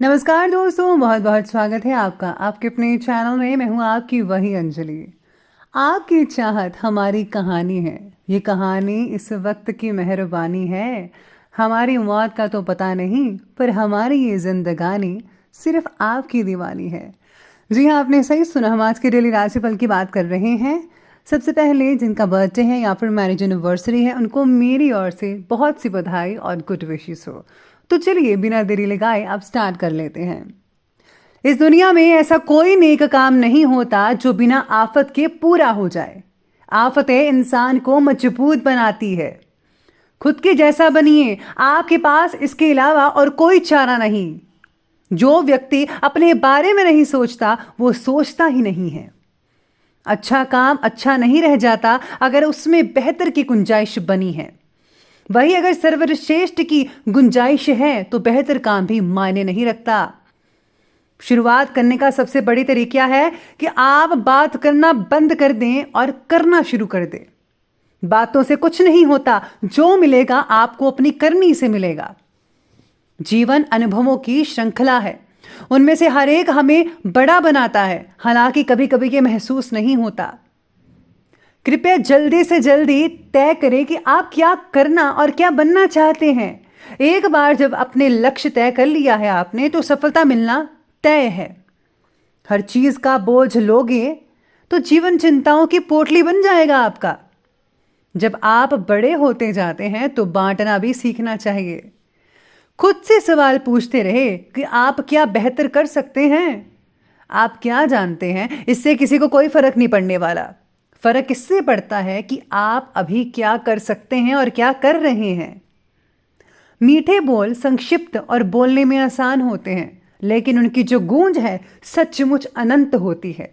नमस्कार दोस्तों, बहुत बहुत स्वागत है आपका आपके अपने चैनल में। मैं हूँ आपकी वही अंजलि। आपकी चाहत हमारी कहानी है। ये कहानी इस वक्त की मेहरबानी है। हमारी मौत का तो पता नहीं, पर हमारी ये जिंदगानी सिर्फ आपकी दीवानी है। जी हाँ, आपने सही सुना। हम आज के डेली राशिफल की बात कर रहे हैं। सबसे पहले जिनका बर्थडे है या फिर मैरिज एनिवर्सरी है, उनको मेरी ओर से बहुत सी बधाई और गुड विशेस हो। तो चलिए बिना देरी लगाए अब स्टार्ट कर लेते हैं। इस दुनिया में ऐसा कोई नेक काम नहीं होता जो बिना आफत के पूरा हो जाए। आफतें इंसान को मजबूत बनाती है। खुद के जैसा बनिए, आपके पास इसके अलावा और कोई चारा नहीं। जो व्यक्ति अपने बारे में नहीं सोचता वो सोचता ही नहीं है। अच्छा काम अच्छा नहीं रह जाता अगर उसमें बेहतर की गुंजाइश बनी है। वही अगर सर्वश्रेष्ठ की गुंजाइश है तो बेहतर काम भी मायने नहीं रखता। शुरुआत करने का सबसे बड़ी तरीका है कि आप बात करना बंद कर दें और करना शुरू कर दें। बातों से कुछ नहीं होता, जो मिलेगा आपको अपनी करनी से मिलेगा। जीवन अनुभवों की श्रृंखला है, उनमें से हर एक हमें बड़ा बनाता है, हालांकि कभी कभी ये महसूस नहीं होता। कृपया जल्दी से जल्दी तय करें कि आप क्या करना और क्या बनना चाहते हैं। एक बार जब अपने लक्ष्य तय कर लिया है आपने, तो सफलता मिलना तय है। हर चीज का बोझ लोगे तो जीवन चिंताओं की पोटली बन जाएगा आपका। जब आप बड़े होते जाते हैं तो बांटना भी सीखना चाहिए। खुद से सवाल पूछते रहे कि आप क्या बेहतर कर सकते हैं। आप क्या जानते हैं, इससे किसी को कोई फर्क नहीं पड़ने वाला। फर्क इससे पड़ता है कि आप अभी क्या कर सकते हैं और क्या कर रहे हैं। मीठे बोल संक्षिप्त और बोलने में आसान होते हैं, लेकिन उनकी जो गूंज है सचमुच अनंत होती है।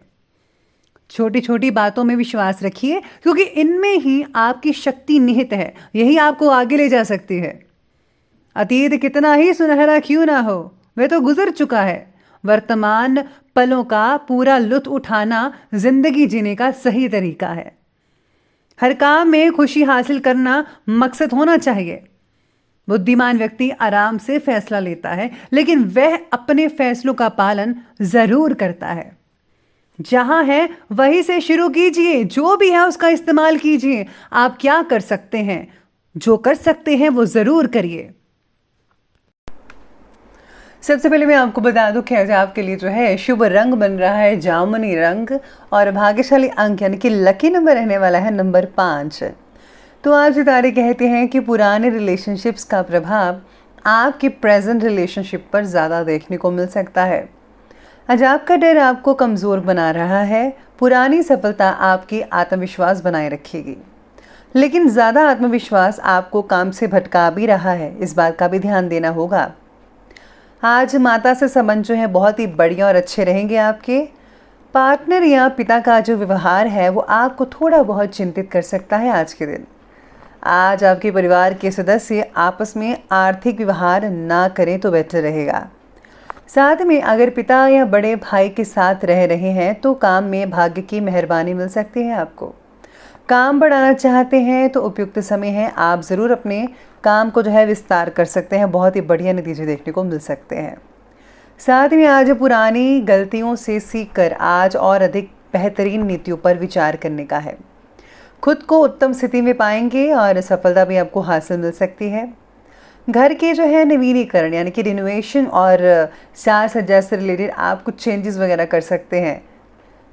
छोटी छोटी बातों में विश्वास रखिए, क्योंकि इनमें ही आपकी शक्ति निहित है। यही आपको आगे ले जा सकती है। अतीत कितना ही सुनहरा क्यों ना हो, वह तो गुजर चुका है। वर्तमान पलों का पूरा लुत्फ उठाना जिंदगी जीने का सही तरीका है। हर काम में खुशी हासिल करना मकसद होना चाहिए। बुद्धिमान व्यक्ति आराम से फैसला लेता है, लेकिन वह अपने फैसलों का पालन जरूर करता है। जहां है वहीं से शुरू कीजिए, जो भी है उसका इस्तेमाल कीजिए। आप क्या कर सकते हैं, जो कर सकते हैं वो जरूर करिए। सबसे पहले मैं आपको बता दूं कि आज आपके लिए जो है शुभ रंग बन रहा है जामुनी रंग, और भाग्यशाली अंक यानी कि लकी नंबर रहने वाला है नंबर 5। तो आज सितारे कहते हैं कि पुराने रिलेशनशिप्स का प्रभाव आपके प्रेजेंट रिलेशनशिप पर ज़्यादा देखने को मिल सकता है। आज आपका डर आपको कमज़ोर बना रहा है। पुरानी सफलता आपकी आत्मविश्वास बनाए रखेगी, लेकिन ज़्यादा आत्मविश्वास आपको काम से भटका भी रहा है। इस बात का भी ध्यान देना होगा। आज माता से संबंध जो है बहुत ही बढ़िया और अच्छे रहेंगे आपके। पार्टनर या पिता का जो व्यवहार है वो आपको थोड़ा बहुत चिंतित कर सकता है आज के दिन। आज आपके परिवार के सदस्य आपस में आर्थिक व्यवहार ना करें तो बेहतर रहेगा। साथ में अगर पिता या बड़े भाई के साथ रह रहे हैं तो काम में भाग्य की मेहरबानी मिल सकती है आपको। काम बढ़ाना चाहते हैं तो उपयुक्त समय है। आप ज़रूर अपने काम को जो है विस्तार कर सकते हैं। बहुत ही बढ़िया नतीजे देखने को मिल सकते हैं। साथ में आज पुरानी गलतियों से सीखकर आज और अधिक बेहतरीन नीतियों पर विचार करने का है। खुद को उत्तम स्थिति में पाएंगे और सफलता भी आपको हासिल मिल सकती है। घर के जो है नवीनीकरण यानी कि रिनोवेशन और साज सज्जा से रिलेटेड आप कुछ चेंजेस वगैरह कर सकते हैं।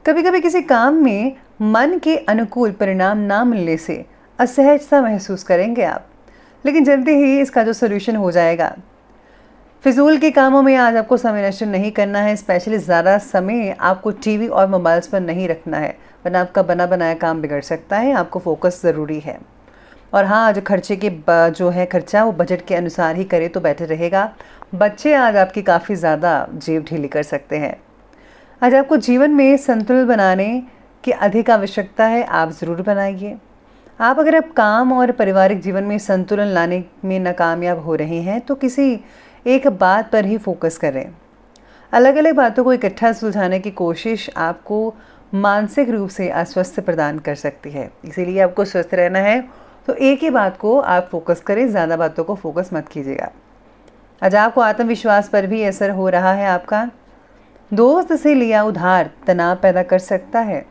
कभी कभी किसी काम में मन के अनुकूल परिणाम ना मिलने से असहजता महसूस करेंगे आप, लेकिन जल्दी ही इसका जो सोल्यूशन हो जाएगा। फिजूल के कामों में आज आपको समय नष्ट नहीं करना है। स्पेशली ज़्यादा समय आपको टीवी और मोबाइल्स पर नहीं रखना है, वरना आपका बना बनाया काम बिगड़ सकता है। आपको फोकस ज़रूरी है। और हाँ, जो खर्चे के जो है खर्चा वो बजट के अनुसार ही करे तो बेटर रहेगा। बच्चे आज आपकी काफ़ी ज़्यादा जेब ढीली कर सकते हैं। आज आपको जीवन में संतुलन बनाने की अधिक आवश्यकता है, आप ज़रूर बनाइए। आप अगर आप काम और पारिवारिक जीवन में संतुलन लाने में नाकामयाब हो रहे हैं तो किसी एक बात पर ही फोकस करें। अलग अलग बातों को इकट्ठा सुलझाने की कोशिश आपको मानसिक रूप से अस्वस्थ प्रदान कर सकती है। इसीलिए आपको स्वस्थ रहना है तो एक ही बात को आप फोकस करें, ज़्यादा बातों को फोकस मत कीजिएगा। आज आपको आत्मविश्वास पर भी असर हो रहा है आपका। दोस्त से लिया उधार तनाव पैदा कर सकता है।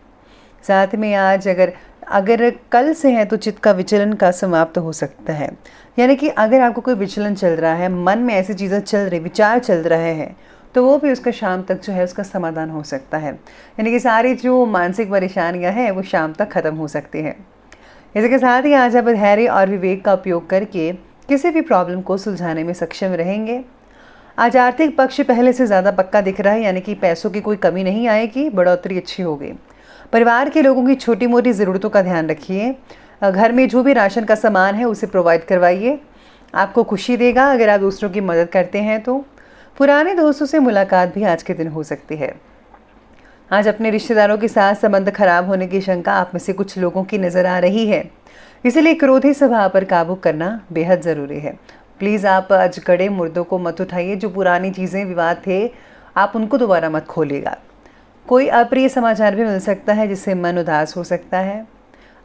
साथ में आज अगर अगर कल से है तो चित्त का विचलन का समाप्त हो सकता है। यानी कि अगर आपको कोई विचलन चल रहा है, मन में ऐसी चीज़ें चल रही, विचार चल रहे हैं, तो वो भी उसका शाम तक जो है उसका समाधान हो सकता है। यानी कि सारी जो मानसिक परेशानियां हैं वो शाम तक ख़त्म हो सकती हैं। इसके साथ ही आज आप धैर्य और विवेक का उपयोग करके किसी भी प्रॉब्लम को सुलझाने में सक्षम रहेंगे। आज आर्थिक पक्ष पहले से ज़्यादा पक्का दिख रहा है, यानी कि पैसों की कोई कमी नहीं आएगी, बढ़ोतरी अच्छी होगी। परिवार के लोगों की छोटी मोटी ज़रूरतों का ध्यान रखिए। घर में जो भी राशन का सामान है उसे प्रोवाइड करवाइए, आपको खुशी देगा अगर आप दूसरों की मदद करते हैं तो। पुराने दोस्तों से मुलाकात भी आज के दिन हो सकती है। आज अपने रिश्तेदारों के साथ संबंध खराब होने की शंका आप में से कुछ लोगों की नज़र आ रही है, इसलिए क्रोधी स्वभाव पर काबू करना बेहद ज़रूरी है। प्लीज़ आप आज कड़े मुर्दों को मत उठाइए, जो पुरानी चीज़ें विवाद थे आप उनको दोबारा मत खोलिएगा। कोई अप्रिय समाचार भी मिल सकता है जिससे मन उदास हो सकता है।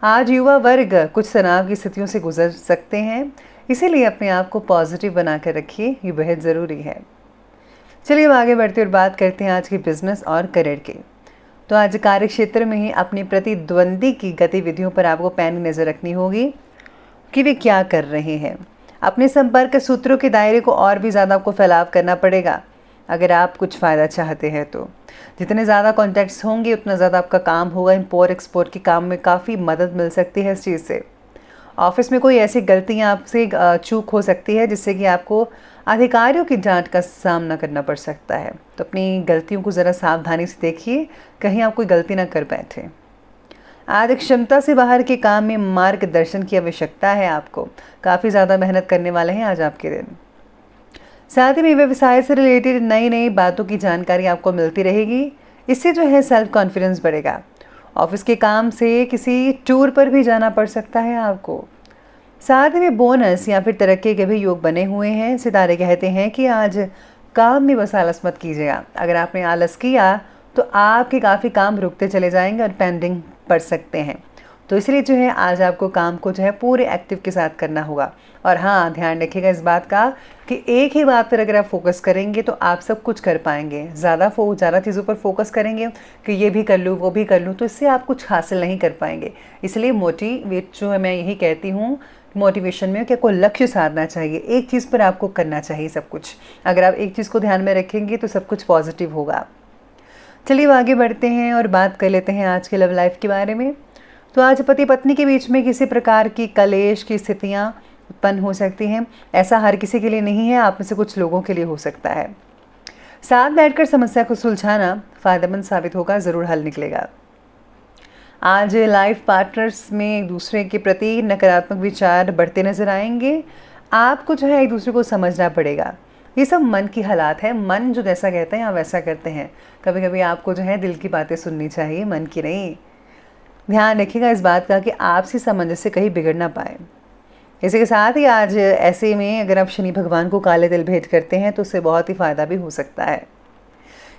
आज युवा वर्ग कुछ तनाव की स्थितियों से गुजर सकते हैं, इसीलिए अपने आप को पॉजिटिव बनाकर रखिए, ये बेहद ज़रूरी है। चलिए अब आगे बढ़ते और बात करते हैं आज के बिजनेस और करियर के। तो आज कार्य क्षेत्र में ही अपनी प्रतिद्वंदी की गतिविधियों पर आपको पैनी नज़र रखनी होगी कि वे क्या कर रहे हैं। अपने संपर्क सूत्रों के दायरे को और भी ज़्यादा आपको फैलाव करना पड़ेगा अगर आप कुछ फ़ायदा चाहते हैं तो। जितने ज़्यादा कॉन्टैक्ट्स होंगे उतना ज़्यादा आपका काम होगा। इम्पोर्ट एक्सपोर्ट के काम में काफ़ी मदद मिल सकती है इस चीज़ से। ऑफिस में कोई ऐसी गलतियाँ आपसे चूक हो सकती है जिससे कि आपको अधिकारियों की डांट का सामना करना पड़ सकता है, तो अपनी गलतियों को ज़रा सावधानी से देखिए, कहीं आप कोई गलती ना कर बैठे। आज क्षमता से बाहर के काम में मार्गदर्शन की आवश्यकता है आपको। काफ़ी ज़्यादा मेहनत करने वाले हैं आज आपके दिन। साथ ही में व्यवसाय से रिलेटेड नई नई बातों की जानकारी आपको मिलती रहेगी, इससे जो है सेल्फ कॉन्फिडेंस बढ़ेगा। ऑफिस के काम से किसी टूर पर भी जाना पड़ सकता है आपको। साथ में बोनस या फिर तरक्की के भी योग बने हुए हैं। सितारे कहते हैं कि आज काम में बस आलस मत कीजिएगा। अगर आपने आलस किया तो आपके काफ़ी काम रुकते चले जाएंगे और पेंडिंग पड़ सकते हैं, तो इसलिए जो है आज आपको काम को जो है पूरे एक्टिव के साथ करना होगा। और हाँ, ध्यान रखिएगा इस बात का कि एक ही बात पर अगर आप फोकस करेंगे तो आप सब कुछ कर पाएंगे। ज़्यादा चीज़ों पर फोकस करेंगे कि ये भी कर लूँ वो भी कर लूँ, तो इससे आप कुछ हासिल नहीं कर पाएंगे। इसलिए मोटिवेट जो है, मैं यही कहती हूँ मोटिवेशन में कि आपको लक्ष्य साधना चाहिए, एक चीज़ पर आपको करना चाहिए सब कुछ। अगर आप एक चीज़ को ध्यान में रखेंगे तो सब कुछ पॉजिटिव होगा। चलिए आगे बढ़ते हैं और बात कर लेते हैं आज के लव लाइफ के बारे में। तो आज पति पत्नी के बीच में किसी प्रकार की कलेश की स्थितियाँ उत्पन्न हो सकती हैं। ऐसा हर किसी के लिए नहीं है, आप में से कुछ लोगों के लिए हो सकता है। साथ बैठकर समस्या को सुलझाना फ़ायदेमंद साबित होगा, ज़रूर हल निकलेगा। आज लाइफ पार्टनर्स में एक दूसरे के प्रति नकारात्मक विचार बढ़ते नजर आएंगे। आपको जो है एक दूसरे को समझना पड़ेगा। ये सब मन की हालात है, मन जो जैसा कहते हैं आप वैसा करते हैं। कभी कभी आपको जो है दिल की बातें सुननी चाहिए, मन की नहीं। ध्यान रखिएगा इस बात का कि आपसी सामंजस्य कहीं बिगड़ ना पाए। इसी के साथ ही आज ऐसे में अगर आप शनि भगवान को काले तिल भेंट करते हैं तो उससे बहुत ही फ़ायदा भी हो सकता है।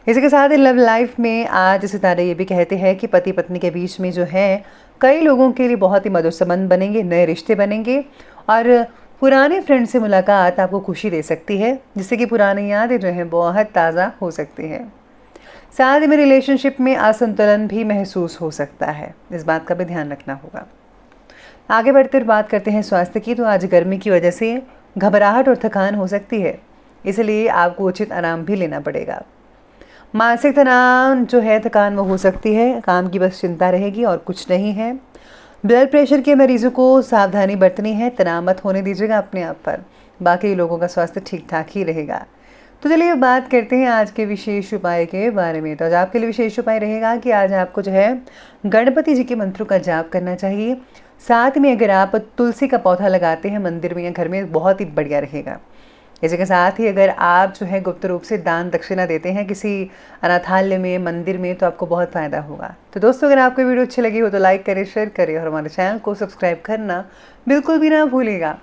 इसी के साथ ही लव लाइफ में आज सितारे ये भी कहते हैं कि पति पत्नी के बीच में जो है कई लोगों के लिए बहुत ही मधुर संबंध बनेंगे, नए रिश्ते बनेंगे और पुराने फ्रेंड से मुलाकात आपको खुशी दे सकती है, जिससे कि पुरानी यादें जो हैं बहुत ताज़ा हो सकती हैं। साथ ही में रिलेशनशिप में असंतुलन भी महसूस हो सकता है, इस बात का भी ध्यान रखना होगा। आगे बढ़ते हुए बात करते हैं स्वास्थ्य की। तो आज गर्मी की वजह से घबराहट और थकान हो सकती है, इसलिए आपको उचित आराम भी लेना पड़ेगा। मानसिक तनाव जो है थकान वो हो सकती है, काम की बस चिंता रहेगी और कुछ नहीं है। ब्लड प्रेशर के मरीजों को सावधानी बरतनी है, तनाव मत होने दीजिएगा अपने आप पर, बाकी लोगों का स्वास्थ्य ठीक ठाक ही रहेगा। तो चलिए बात करते हैं आज के विशेष उपाय के बारे में। तो आज आपके लिए विशेष उपाय रहेगा कि आज आपको जो है गणपति जी के मंत्रों का जाप करना चाहिए। साथ में अगर आप तुलसी का पौधा लगाते हैं मंदिर में या घर में, बहुत ही बढ़िया रहेगा। इसी के साथ ही अगर आप जो है गुप्त रूप से दान दक्षिणा देते हैं किसी अनाथालय में, मंदिर में, तो आपको बहुत फ़ायदा होगा। तो दोस्तों, अगर आपको वीडियो अच्छी लगी हो तो लाइक करें, शेयर करें और हमारे चैनल को सब्सक्राइब करना बिल्कुल भी ना भूलिएगा।